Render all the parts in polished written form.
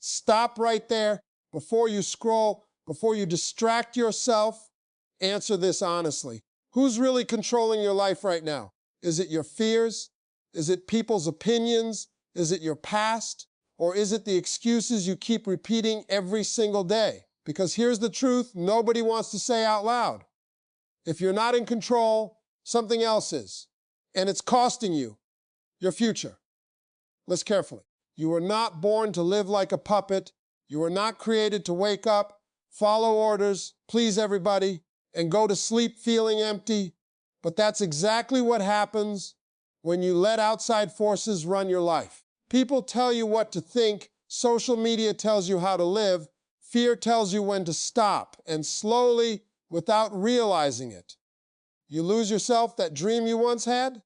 Stop right there before you scroll, before you distract yourself. Answer this honestly. Who's really controlling your life right now? Is it your fears? Is it people's opinions? Is it your past? Or is it the excuses you keep repeating every single day? Because here's the truth nobody wants to say out loud. If you're not in control, something else is. And it's costing you your future. Listen carefully. You were not born to live like a puppet. You were not created to wake up, follow orders, please everybody, and go to sleep feeling empty. But that's exactly what happens when you let outside forces run your life. People tell you what to think. Social media tells you how to live. Fear tells you when to stop. And slowly, without realizing it, you lose yourself, that dream you once had,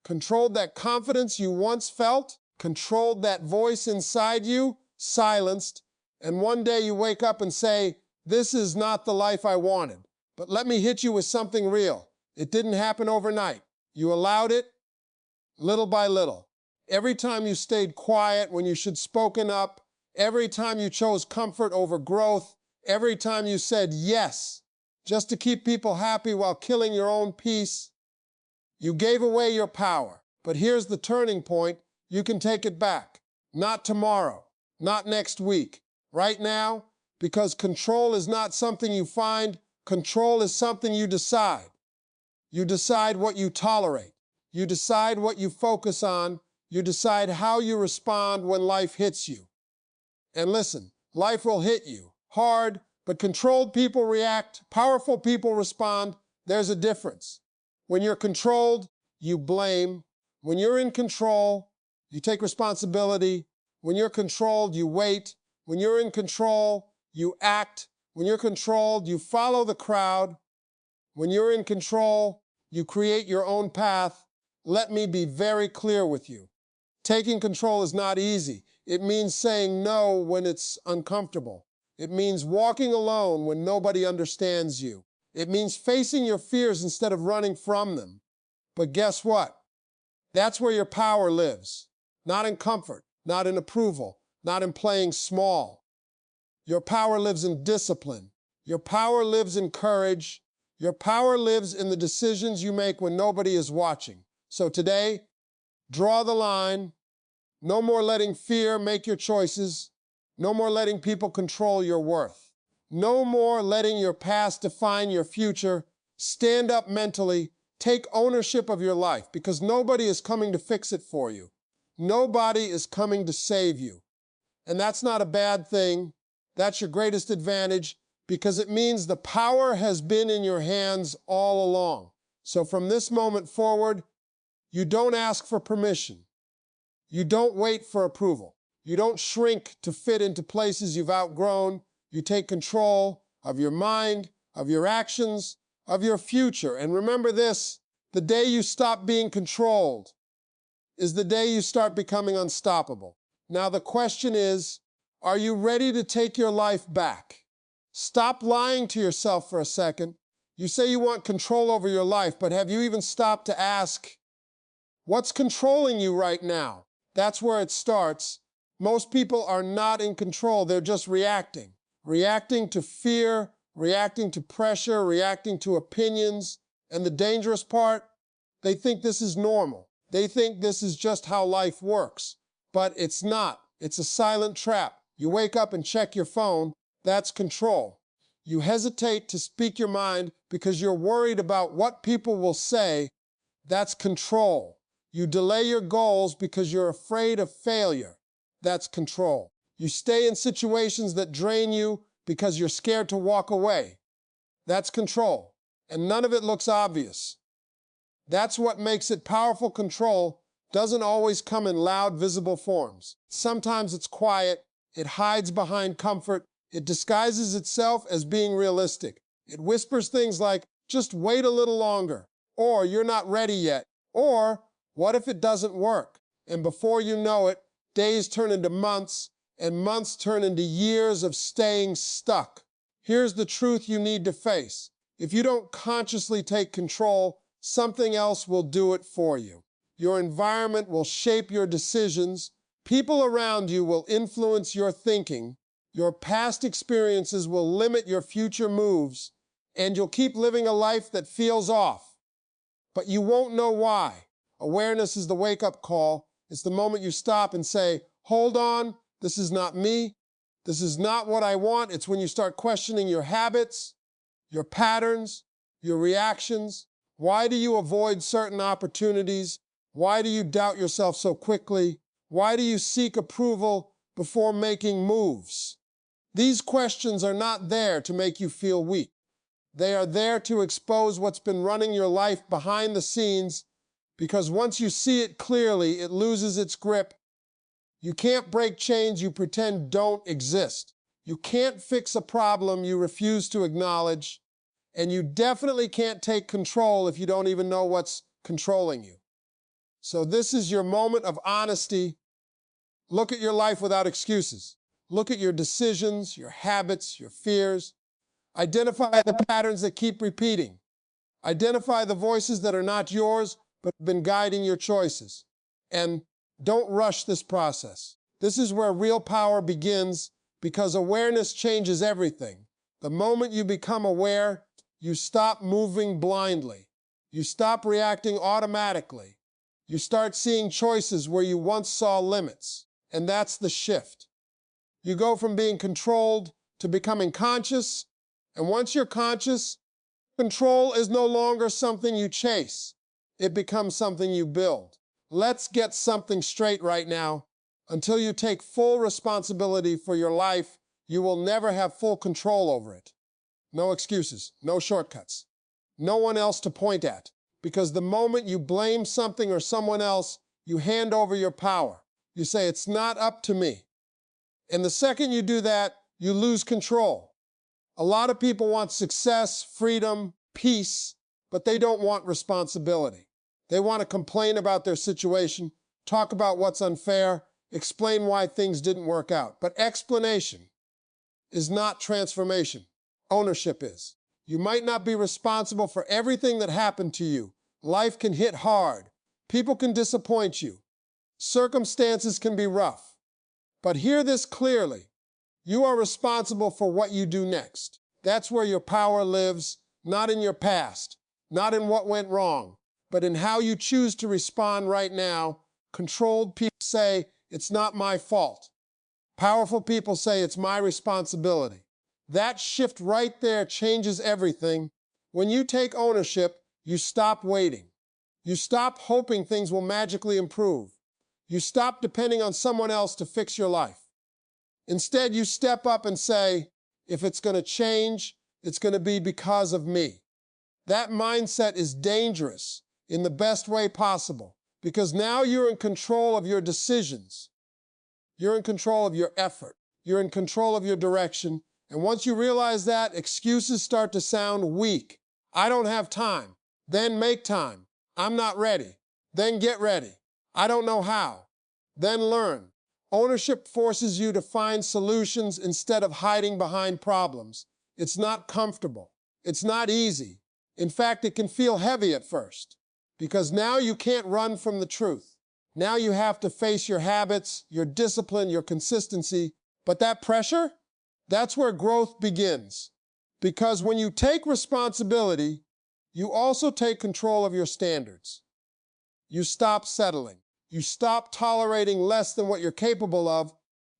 controlled that confidence you once felt, controlled that voice inside you, silenced, and one day you wake up and say, this is not the life I wanted. But let me hit you with something real. It didn't happen overnight. You allowed it little by little. Every time you stayed quiet when you should have spoken up, every time you chose comfort over growth, every time you said yes just to keep people happy while killing your own peace, you gave away your power. But here's the turning point. You can take it back. Not tomorrow, not next week, right now, because control is not something you find. Control is something you decide. You decide what you tolerate. You decide what you focus on. You decide how you respond when life hits you. And listen, life will hit you hard, but controlled people react. Powerful people respond. There's a difference. When you're controlled, you blame. When you're in control, you take responsibility. When you're controlled, you wait. When you're in control, you act. When you're controlled, you follow the crowd. When you're in control, you create your own path. Let me be very clear with you. Taking control is not easy. It means saying no when it's uncomfortable. It means walking alone when nobody understands you. It means facing your fears instead of running from them. But guess what? That's where your power lives. Not in comfort, not in approval, not in playing small. Your power lives in discipline. Your power lives in courage. Your power lives in the decisions you make when nobody is watching. So today, draw the line. No more letting fear make your choices. No more letting people control your worth. No more letting your past define your future. Stand up mentally. Take ownership of your life because nobody is coming to fix it for you. Nobody is coming to save you. And that's not a bad thing. That's your greatest advantage because it means the power has been in your hands all along. So from this moment forward, you don't ask for permission. You don't wait for approval. You don't shrink to fit into places you've outgrown. You take control of your mind, of your actions, of your future. And remember this, the day you stop being controlled is the day you start becoming unstoppable. Now the question is, are you ready to take your life back? Stop lying to yourself for a second. You say you want control over your life, but have you even stopped to ask, what's controlling you right now? That's where it starts. Most people are not in control. They're just reacting. Reacting to fear, reacting to pressure, reacting to opinions. And the dangerous part, they think this is normal. They think this is just how life works. But it's not. It's a silent trap. You wake up and check your phone. That's control. You hesitate to speak your mind because you're worried about what people will say. That's control. You delay your goals because you're afraid of failure. That's control. You stay in situations that drain you because you're scared to walk away. That's control. And none of it looks obvious. That's what makes it powerful. Control doesn't always come in loud, visible forms. Sometimes it's quiet. It hides behind comfort. It disguises itself as being realistic. It whispers things like, just wait a little longer, or you're not ready yet, or what if it doesn't work? And before you know it, days turn into months, and months turn into years of staying stuck. Here's the truth you need to face. If you don't consciously take control, something else will do it for you. Your environment will shape your decisions. People around you will influence your thinking, your past experiences will limit your future moves, and you'll keep living a life that feels off. But you won't know why. Awareness is the wake-up call. It's the moment you stop and say, hold on, this is not me. This is not what I want. It's when you start questioning your habits, your patterns, your reactions. Why do you avoid certain opportunities? Why do you doubt yourself so quickly? Why do you seek approval before making moves? These questions are not there to make you feel weak. They are there to expose what's been running your life behind the scenes, because once you see it clearly, it loses its grip. You can't break chains you pretend don't exist. You can't fix a problem you refuse to acknowledge, and you definitely can't take control if you don't even know what's controlling you. So this is your moment of honesty. Look at your life without excuses. Look at your decisions, your habits, your fears. Identify the patterns that keep repeating. Identify the voices that are not yours, but have been guiding your choices. And don't rush this process. This is where real power begins, because awareness changes everything. The moment you become aware, you stop moving blindly. You stop reacting automatically. You start seeing choices where you once saw limits. And that's the shift. You go from being controlled to becoming conscious. And once you're conscious, control is no longer something you chase. It becomes something you build. Let's get something straight right now. Until you take full responsibility for your life, you will never have full control over it. No excuses, no shortcuts, no one else to point at. Because the moment you blame something or someone else, you hand over your power. You say, it's not up to me. And the second you do that, you lose control. A lot of people want success, freedom, peace, but they don't want responsibility. They want to complain about their situation, talk about what's unfair, explain why things didn't work out. But explanation is not transformation. Ownership is. You might not be responsible for everything that happened to you. Life can hit hard. People can disappoint you. Circumstances can be rough. But hear this clearly. You are responsible for what you do next. That's where your power lives, not in your past, not in what went wrong, but in how you choose to respond right now. Controlled people say, it's not my fault. Powerful people say, it's my responsibility. That shift right there changes everything. When you take ownership, you stop waiting. You stop hoping things will magically improve. You stop depending on someone else to fix your life. Instead, you step up and say, if it's going to change, it's going to be because of me. That mindset is dangerous in the best way possible, because now you're in control of your decisions. You're in control of your effort. You're in control of your direction. And once you realize that, excuses start to sound weak. I don't have time. Then make time. I'm not ready. Then get ready. I don't know how. Then learn. Ownership forces you to find solutions instead of hiding behind problems. It's not comfortable. It's not easy. In fact, it can feel heavy at first, because now you can't run from the truth. Now you have to face your habits, your discipline, your consistency. But that pressure, that's where growth begins. Because when you take responsibility, you also take control of your standards. You stop settling. You stop tolerating less than what you're capable of.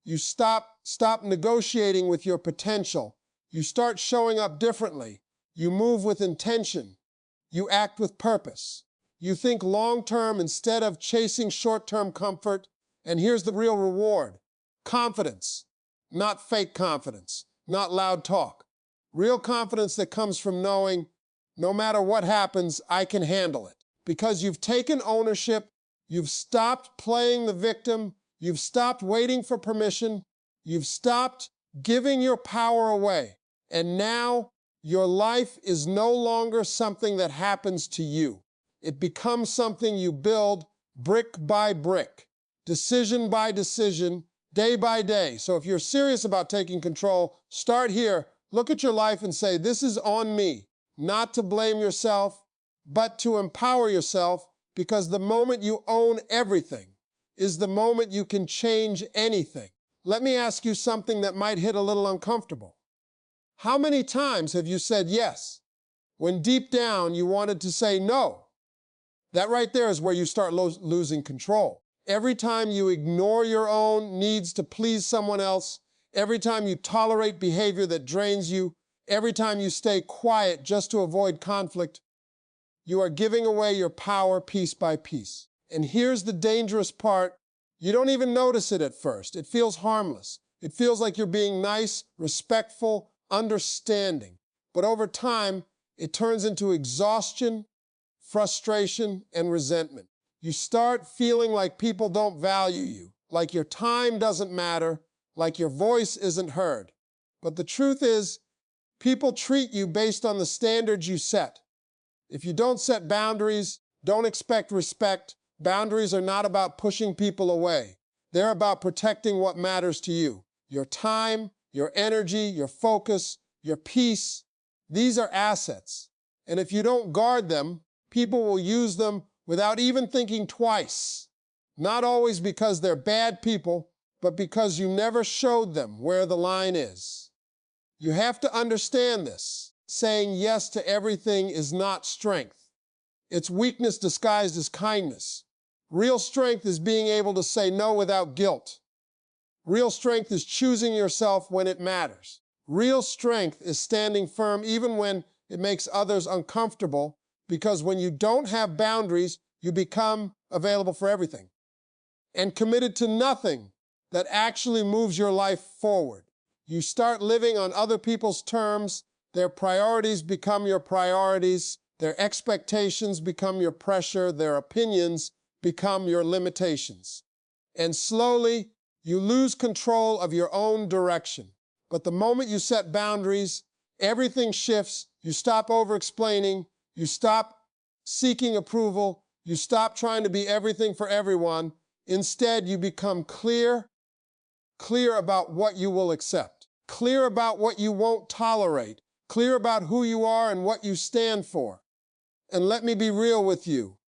You stop negotiating with your potential. You start showing up differently. You move with intention. You act with purpose. You think long-term instead of chasing short-term comfort. And here's the real reward. Confidence. Not fake confidence. Not loud talk. Real confidence that comes from knowing, no matter what happens, I can handle it. Because you've taken ownership. You've stopped playing the victim. You've stopped waiting for permission. You've stopped giving your power away. And now your life is no longer something that happens to you. It becomes something you build brick by brick, decision by decision, day by day. So if you're serious about taking control, start here. Look at your life and say, this is on me. Not to blame yourself, but to empower yourself. Because the moment you own everything is the moment you can change anything. Let me ask you something that might hit a little uncomfortable. How many times have you said yes when deep down you wanted to say no? That right there is where you start losing control. Every time you ignore your own needs to please someone else, every time you tolerate behavior that drains you, every time you stay quiet just to avoid conflict, you are giving away your power piece by piece. And here's the dangerous part. You don't even notice it at first. It feels harmless. It feels like you're being nice, respectful, understanding. But over time, it turns into exhaustion, frustration, and resentment. You start feeling like people don't value you, like your time doesn't matter, like your voice isn't heard. But the truth is, people treat you based on the standards you set. If you don't set boundaries, don't expect respect. Boundaries are not about pushing people away. They're about protecting what matters to you. Your time, your energy, your focus, your peace. These are assets. And if you don't guard them, people will use them without even thinking twice. Not always because they're bad people, but because you never showed them where the line is. You have to understand this. Saying yes to everything is not strength. It's weakness disguised as kindness. Real strength is being able to say no without guilt. Real strength is choosing yourself when it matters. Real strength is standing firm even when it makes others uncomfortable, because when you don't have boundaries, you become available for everything and committed to nothing that actually moves your life forward. You start living on other people's terms. Their priorities become your priorities. Their expectations become your pressure. Their opinions become your limitations. And slowly, you lose control of your own direction. But the moment you set boundaries, everything shifts. You stop over-explaining. You stop seeking approval. You stop trying to be everything for everyone. Instead, you become clear about what you will accept, clear about what you won't tolerate, clear about who you are and what you stand for. And let me be real with you.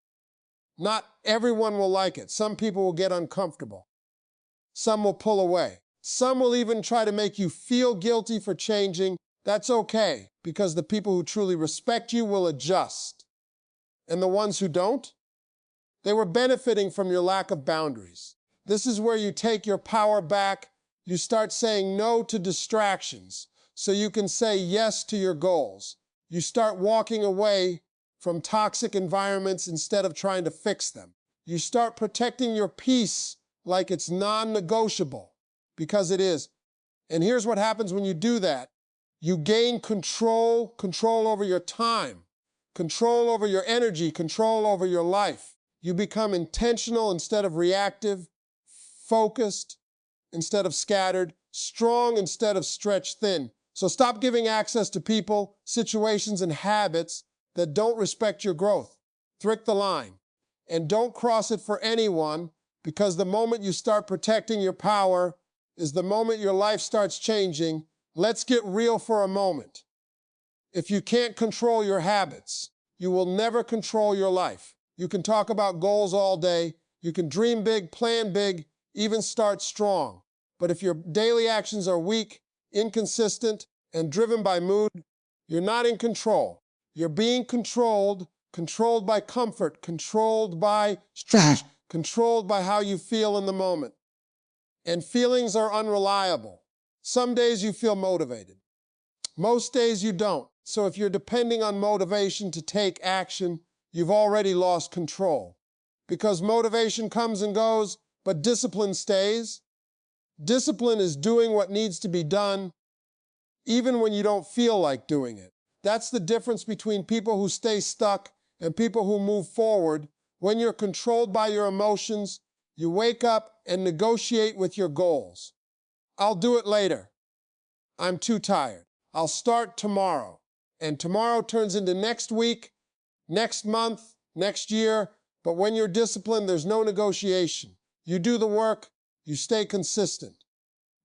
Not everyone will like it. Some people will get uncomfortable. Some will pull away. Some will even try to make you feel guilty for changing. That's okay, because the people who truly respect you will adjust. And the ones who don't, they were benefiting from your lack of boundaries. This is where you take your power back. You start saying no to distractions so you can say yes to your goals. You start walking away from toxic environments instead of trying to fix them. You start protecting your peace like it's non-negotiable, because it is. And here's what happens when you do that. You gain control over your time, control over your energy, control over your life. You become intentional instead of reactive, focused instead of scattered, strong instead of stretched thin. So stop giving access to people, situations, and habits that don't respect your growth. Thrick the line. And don't cross it for anyone, because the moment you start protecting your power is the moment your life starts changing. Let's get real for a moment. If you can't control your habits, you will never control your life. You can talk about goals all day. You can dream big, plan big, even start strong. But if your daily actions are weak, inconsistent, and driven by mood, you're not in control. You're being controlled by comfort, controlled by stress, controlled by how you feel in the moment. And feelings are unreliable. Some days you feel motivated. Most days you don't. So if you're depending on motivation to take action, you've already lost control. Because motivation comes and goes, but discipline stays. Discipline is doing what needs to be done, even when you don't feel like doing it. That's the difference between people who stay stuck and people who move forward. When you're controlled by your emotions, you wake up and negotiate with your goals. I'll do it later. I'm too tired. I'll start tomorrow. And tomorrow turns into next week, next month, next year. But when you're disciplined, there's no negotiation. You do the work, you stay consistent.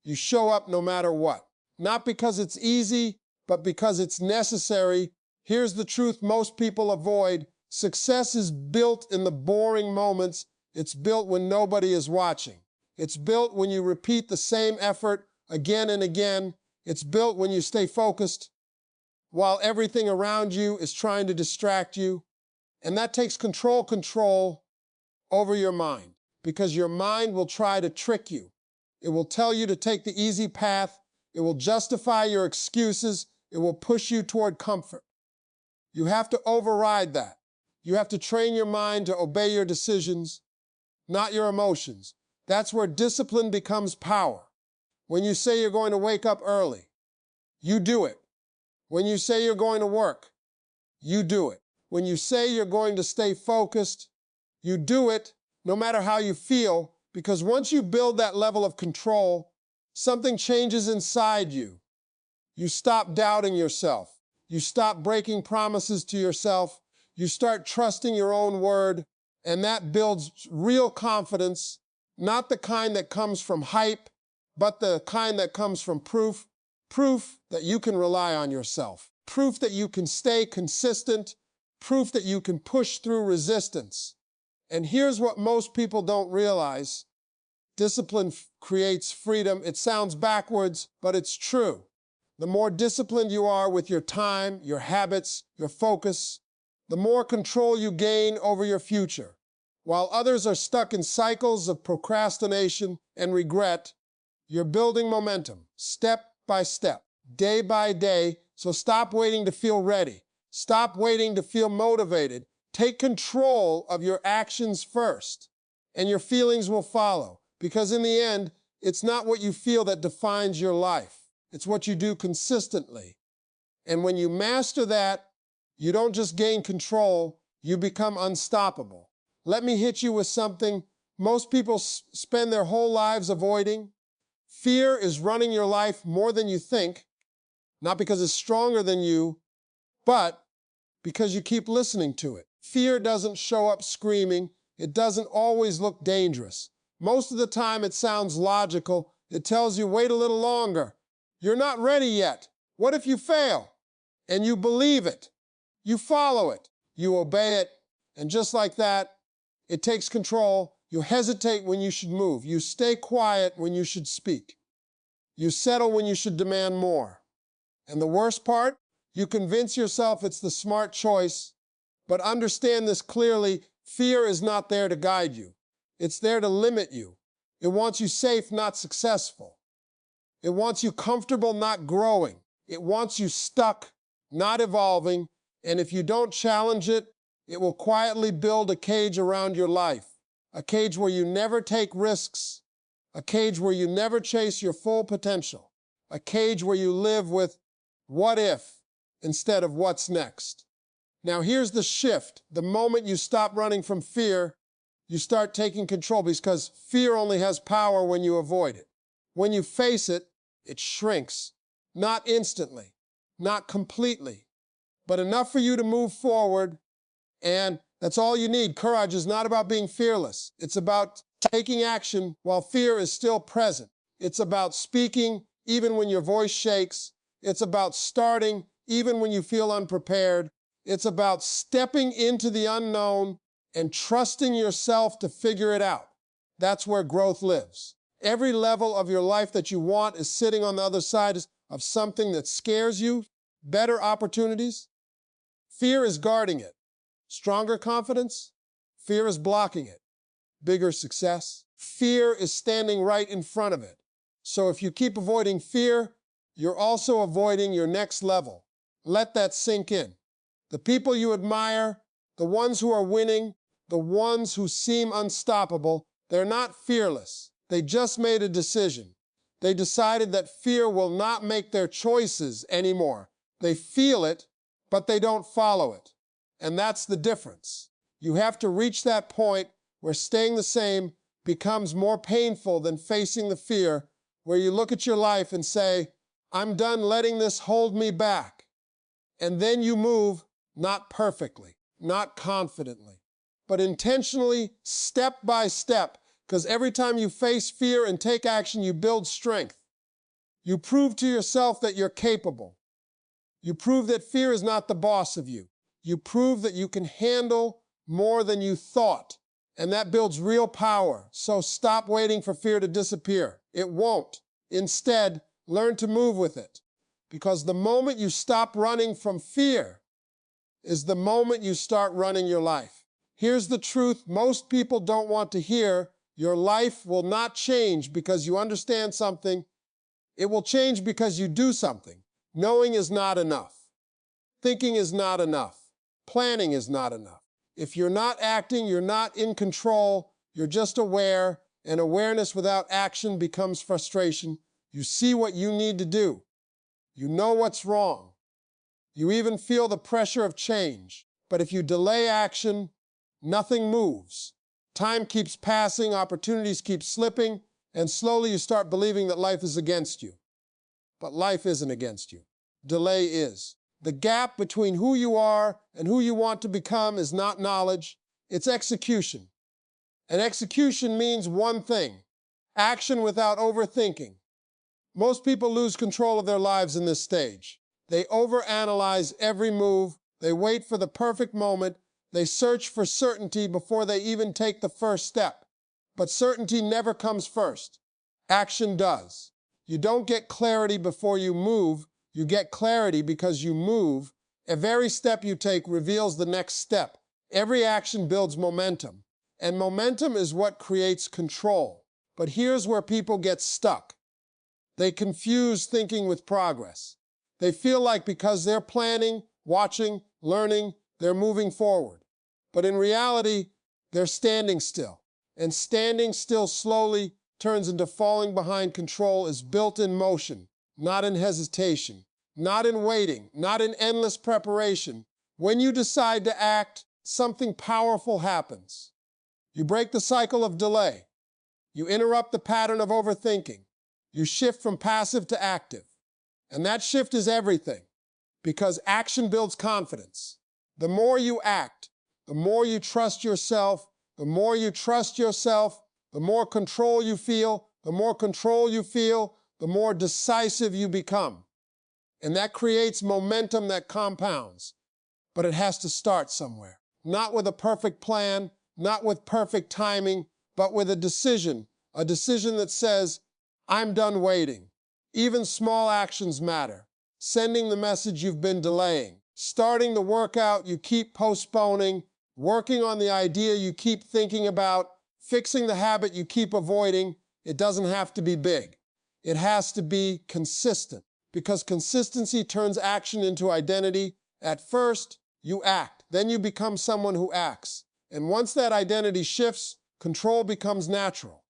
You show up no matter what. Not because it's easy, but because it's necessary. Here's the truth most people avoid. Success is built in the boring moments. It's built when nobody is watching. It's built when you repeat the same effort again and again. It's built when you stay focused while everything around you is trying to distract you. And that takes control over your mind, because your mind will try to trick you. It will tell you to take the easy path. It will justify your excuses. It will push you toward comfort. You have to override that. You have to train your mind to obey your decisions, not your emotions. That's where discipline becomes power. When you say you're going to wake up early, you do it. When you say you're going to work, you do it. When you say you're going to stay focused, you do it no matter how you feel, because once you build that level of control, something changes inside you. You stop doubting yourself. You stop breaking promises to yourself. You start trusting your own word, and that builds real confidence, not the kind that comes from hype, but the kind that comes from proof. Proof that you can rely on yourself. Proof that you can stay consistent. Proof that you can push through resistance. And here's what most people don't realize. Discipline creates freedom. It sounds backwards, but it's true. The more disciplined you are with your time, your habits, your focus, the more control you gain over your future. While others are stuck in cycles of procrastination and regret, you're building momentum, step by step, day by day. So stop waiting to feel ready. Stop waiting to feel motivated. Take control of your actions first, and your feelings will follow. Because in the end, it's not what you feel that defines your life. It's what you do consistently. And when you master that, you don't just gain control, you become unstoppable. Let me hit you with something most people spend their whole lives avoiding. Fear is running your life more than you think, not because it's stronger than you, but because you keep listening to it. Fear doesn't show up screaming. It doesn't always look dangerous. Most of the time it sounds logical. It tells you, wait a little longer. You're not ready yet. What if you fail? And you believe it. You follow it. You obey it. And just like that, it takes control. You hesitate when you should move. You stay quiet when you should speak. You settle when you should demand more. And the worst part, you convince yourself it's the smart choice, but understand this clearly, fear is not there to guide you. It's there to limit you. It wants you safe, not successful. It wants you comfortable, not growing. It wants you stuck, not evolving. And if you don't challenge it, it will quietly build a cage around your life. A cage where you never take risks. A cage where you never chase your full potential. A cage where you live with what if instead of what's next. Now here's the shift. The moment you stop running from fear, you start taking control, because fear only has power when you avoid it. When you face it, it shrinks. Not instantly, not completely, but enough for you to move forward, and that's all you need. Courage is not about being fearless. It's about taking action while fear is still present. It's about speaking even when your voice shakes. It's about starting even when you feel unprepared. It's about stepping into the unknown and trusting yourself to figure it out. That's where growth lives. Every level of your life that you want is sitting on the other side of something that scares you. Better opportunities. Fear is guarding it. Stronger confidence. Fear is blocking it. Bigger success. Fear is standing right in front of it. So if you keep avoiding fear, you're also avoiding your next level. Let that sink in. The people you admire, the ones who are winning, the ones who seem unstoppable, they're not fearless. They just made a decision. They decided that fear will not make their choices anymore. They feel it, but they don't follow it. And that's the difference. You have to reach that point where staying the same becomes more painful than facing the fear, where you look at your life and say, I'm done letting this hold me back. And then you move, not perfectly, not confidently, but intentionally, step by step, because every time you face fear and take action, you build strength. You prove to yourself that you're capable. You prove that fear is not the boss of you. You prove that you can handle more than you thought. And that builds real power. So stop waiting for fear to disappear. It won't. Instead, learn to move with it. Because the moment you stop running from fear is the moment you start running your life. Here's the truth most people don't want to hear. Your life will not change because you understand something. It will change because you do something. Knowing is not enough. Thinking is not enough. Planning is not enough. If you're not acting, you're not in control, you're just aware, and awareness without action becomes frustration. You see what you need to do. You know what's wrong. You even feel the pressure of change. But if you delay action, nothing moves. Time keeps passing, opportunities keep slipping, and slowly you start believing that life is against you. But life isn't against you. Delay is. The gap between who you are and who you want to become is not knowledge, it's execution. And execution means one thing: action without overthinking. Most people lose control of their lives in this stage. They overanalyze every move, they wait for the perfect moment, they search for certainty before they even take the first step. But certainty never comes first. Action does. You don't get clarity before you move. You get clarity because you move. Every step you take reveals the next step. Every action builds momentum. And momentum is what creates control. But here's where people get stuck. They confuse thinking with progress. They feel like because they're planning, watching, learning, they're moving forward. But in reality, they're standing still. And standing still slowly turns into falling behind. Control is built in motion, not in hesitation. Not in waiting, not in endless preparation. When you decide to act, something powerful happens. You break the cycle of delay. You interrupt the pattern of overthinking. You shift from passive to active. And that shift is everything, because action builds confidence. The more you act, the more you trust yourself. The more you trust yourself, the more control you feel. The more control you feel, the more decisive you become. And that creates momentum that compounds. But it has to start somewhere. Not with a perfect plan, not with perfect timing, but with a decision that says, I'm done waiting. Even small actions matter. Sending the message you've been delaying, starting the workout you keep postponing, working on the idea you keep thinking about, fixing the habit you keep avoiding. It doesn't have to be big. It has to be consistent. Because consistency turns action into identity. At first, you act. Then you become someone who acts. And once that identity shifts, control becomes natural.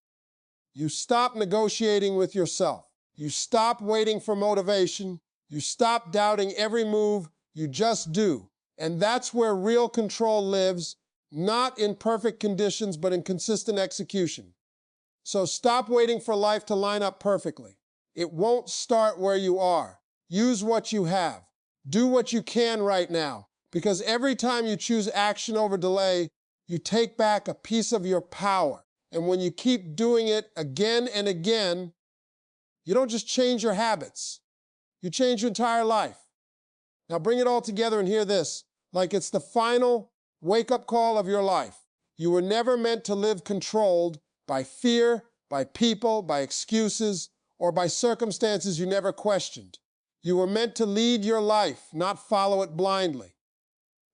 You stop negotiating with yourself. You stop waiting for motivation. You stop doubting every move. You just do. And that's where real control lives, not in perfect conditions, but in consistent execution. So stop waiting for life to line up perfectly. It won't start where you are. Use what you have. Do what you can right now, because every time you choose action over delay, you take back a piece of your power. And when you keep doing it again and again, you don't just change your habits, you change your entire life. Now bring it all together and hear this, like it's the final wake-up call of your life. You were never meant to live controlled by fear, by people, by excuses, or by circumstances you never questioned. You were meant to lead your life, not follow it blindly.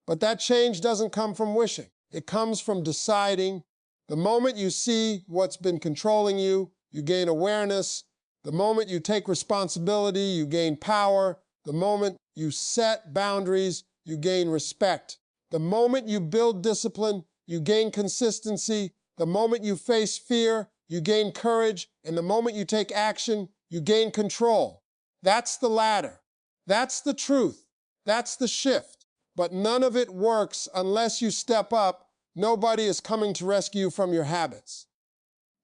But that change doesn't come from wishing. It comes from deciding. The moment you see what's been controlling you, you gain awareness. The moment you take responsibility, you gain power. The moment you set boundaries, you gain respect. The moment you build discipline, you gain consistency. The moment you face fear, you gain courage, and the moment you take action, you gain control. That's the ladder. That's the truth. That's the shift. But none of it works unless you step up. Nobody is coming to rescue you from your habits.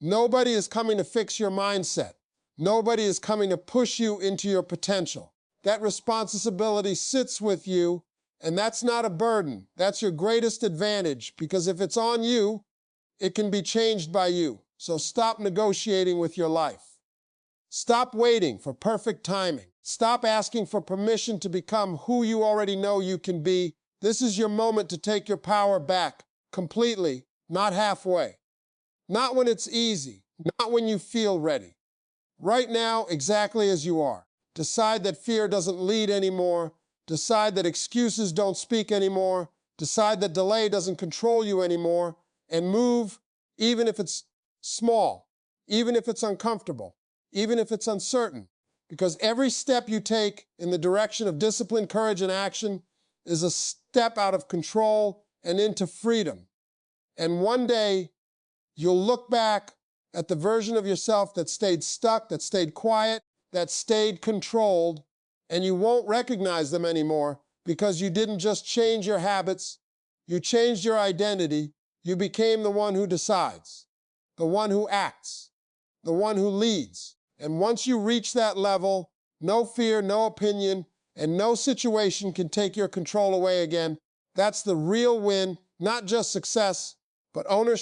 Nobody is coming to fix your mindset. Nobody is coming to push you into your potential. That responsibility sits with you, and that's not a burden. That's your greatest advantage, because if it's on you, it can be changed by you. So stop negotiating with your life. Stop waiting for perfect timing. Stop asking for permission to become who you already know you can be. This is your moment to take your power back completely, not halfway, not when it's easy, not when you feel ready. Right now, exactly as you are. Decide that fear doesn't lead anymore. Decide that excuses don't speak anymore. Decide that delay doesn't control you anymore. And move, even if it's small, even if it's uncomfortable, even if it's uncertain. Because every step you take in the direction of discipline, courage, and action is a step out of control and into freedom. And one day, you'll look back at the version of yourself that stayed stuck, that stayed quiet, that stayed controlled, and you won't recognize them anymore because you didn't just change your habits, you changed your identity, you became the one who decides, the one who acts, the one who leads. And once you reach that level, no fear, no opinion, and no situation can take your control away again. That's the real win, not just success, but ownership.